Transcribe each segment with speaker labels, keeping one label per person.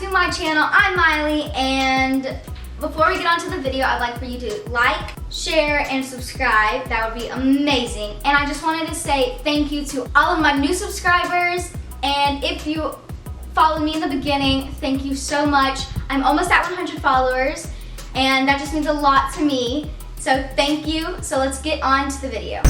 Speaker 1: to my channel. I'm Miley, and before we get on to the video, I'd like for you to like, share, and subscribe. That would be amazing. And I just wanted to say thank you to all of my new subscribers, and if you followed me in the beginning, thank you so much. I'm almost at 100 followers, and that just means a lot to me. So thank you. So let's get on to the video.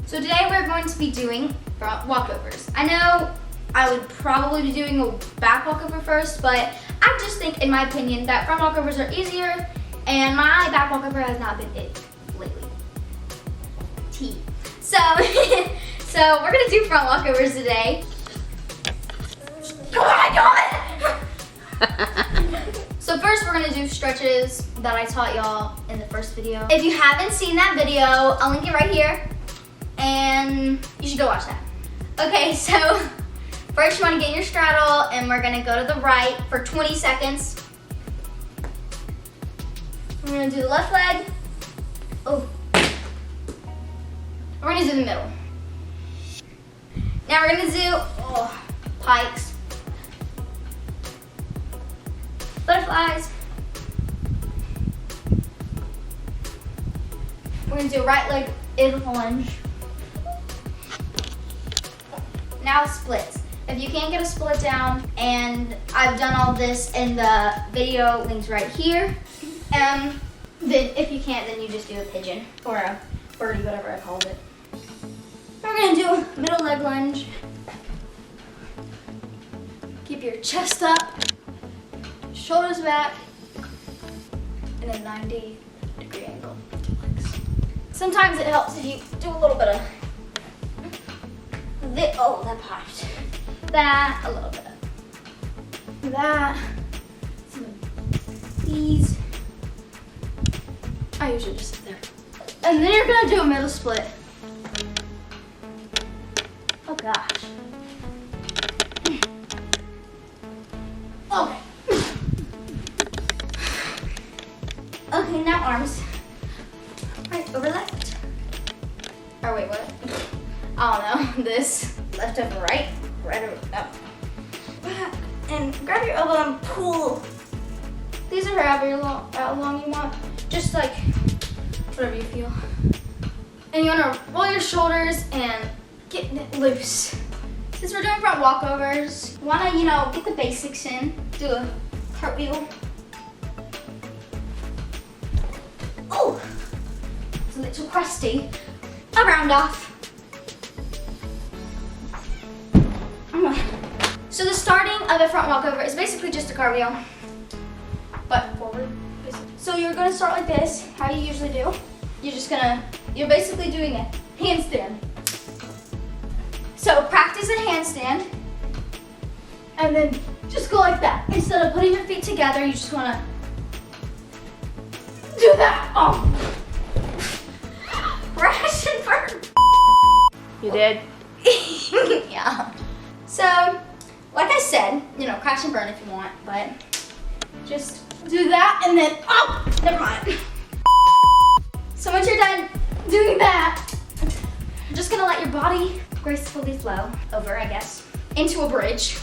Speaker 1: So today we're going to be doing front walkovers. I know I would probably be doing a back walkover first, but I just think, in my opinion, that front walkovers are easier, and my back walkover has not been it lately. So, so we're gonna do front walkovers today. So first we're gonna do stretches that I taught y'all in the first video. If you haven't seen that video, I'll link it right here, and you should go watch that. Okay, so first you wanna get in your straddle, and we're gonna go to the right for 20 seconds. We're gonna do the left leg. Oh. We're gonna do the middle. Now we're gonna do pikes, butterflies. We're gonna do right leg is lunge. Now splits. If you can't get a split down, and I've done all this in the video, links right here. Then if you can't, then you just do a pigeon or a birdie, whatever I called it. We're gonna do middle leg lunge. Keep your chest up, shoulders back, and a 90-degree angle with your legs. Sometimes it helps if you do a little bit of this. Oh, that popped. That, a little bit of that. Some of these. I usually just sit there. And then you're gonna do a middle split. Oh gosh. Okay. Okay, now arms. Right over left. Or wait, what? I don't know. This. Left over right. Right over up. And grab your elbow and pull. These are however long you want. Just like whatever you feel. And you wanna roll your shoulders and getting it loose. Since we're doing front walkovers, you wanna, get the basics in. Do a cartwheel. Oh, it's a little crusty. A round off. So the starting of a front walkover is basically just a cartwheel, but forward. So you're gonna start like this, how you usually do. You're basically doing a handstand. So practice a handstand, and then just go like that. Instead of putting your feet together, you just wanna do that. Oh, crash and burn.
Speaker 2: You did?
Speaker 1: Yeah. So, like I said, crash and burn if you want, but just do that and then, oh, never mind. So once you're done doing that, you're just gonna let your body gracefully flow over, I guess, into a bridge.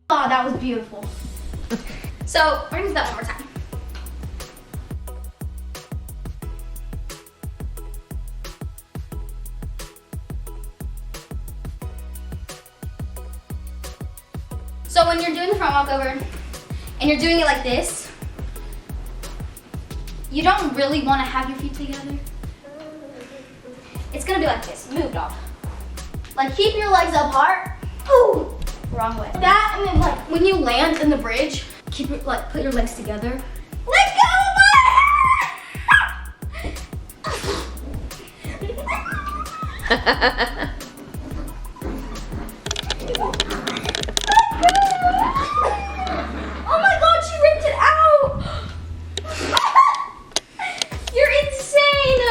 Speaker 1: Oh, that was beautiful. So we're gonna do that one more time. So when you're doing the front walkover and you're doing it like this, you don't really want to have your feet together. It's gonna be like this, moved off. Like keep your legs apart. Ooh, wrong way. That, and then like when you land in the bridge, keep it put your legs together. Let go of my hair! Oh my God, she ripped it out! You're insane!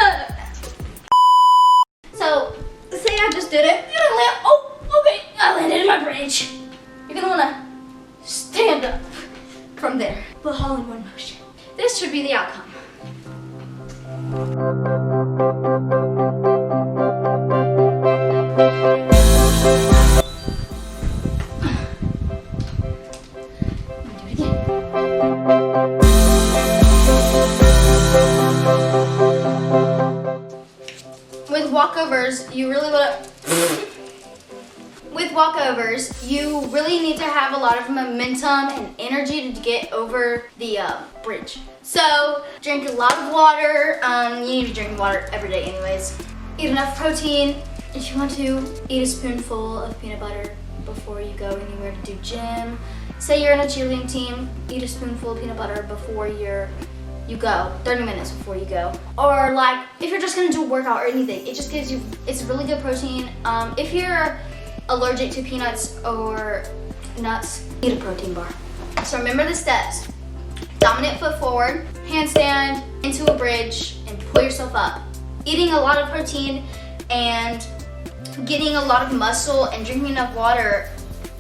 Speaker 1: So, say I just did it. You're gonna land. Oh, okay, I landed in my bridge. You're gonna wanna stand up from there, but all in one motion. This walkovers, you really want to... With walkovers, you really need to have a lot of momentum and energy to get over the bridge. So drink a lot of water. You need to drink water every day anyways. Eat enough protein. If you want to, eat a spoonful of peanut butter before you go anywhere to do gym. Say you're in a cheerleading team, eat a spoonful of peanut butter before you go, 30 minutes before you go. Or like, if you're just gonna do a workout or anything, it just gives you, it's really good protein. If you're allergic to peanuts or nuts, eat a protein bar. So remember the steps. Dominant foot forward, handstand into a bridge, and pull yourself up. Eating a lot of protein and getting a lot of muscle and drinking enough water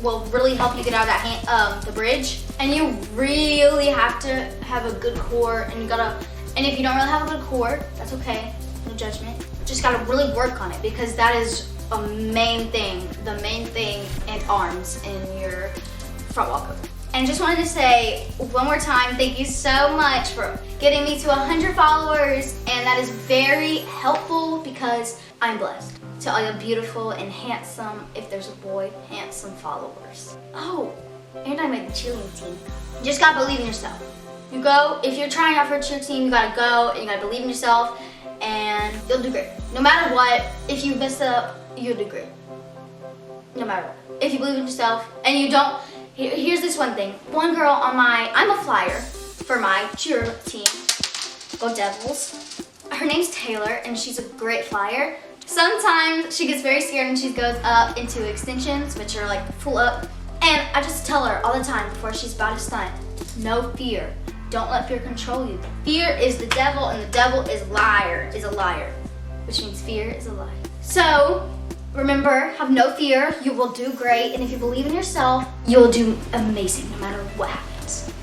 Speaker 1: will really help you get out of that the bridge. And you really have to have a good core, and if you don't really have a good core, that's okay, no judgment. Just gotta really work on it, because that is a main thing, the main thing in arms in your front walkover. And just wanted to say one more time, thank you so much for getting me to 100 followers, and that is very helpful because I'm blessed. To all your beautiful and handsome, if there's a boy, handsome followers. Oh, and I made the cheerleading team. You just gotta believe in yourself. You go, if you're trying out for a cheer team, you gotta go and you gotta believe in yourself, and you'll do great. No matter what, if you mess up, you'll do great. No matter what. If you believe in yourself and you don't, here's this one thing. One girl on I'm a flyer for my cheer team. Go Devils. Her name's Taylor, and she's a great flyer. Sometimes she gets very scared and she goes up into extensions, which are like full up. And I just tell her all the time before she's about to stunt, no fear. Don't let fear control you. Fear is the devil, and the devil is a liar, which means fear is a lie. So remember, have no fear. You will do great, and if you believe in yourself, you will do amazing no matter what happens.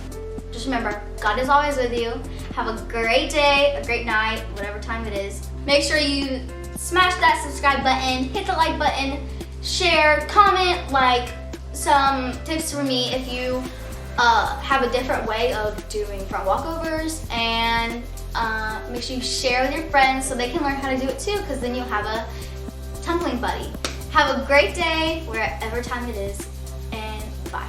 Speaker 1: Just remember, God is always with you. Have a great day, a great night, whatever time it is. Make sure you smash that subscribe button, hit the like button, share, comment, like some tips from me if you have a different way of doing front walkovers, and make sure you share with your friends so they can learn how to do it too, because then you'll have a tumbling buddy. Have a great day, wherever time it is, and bye.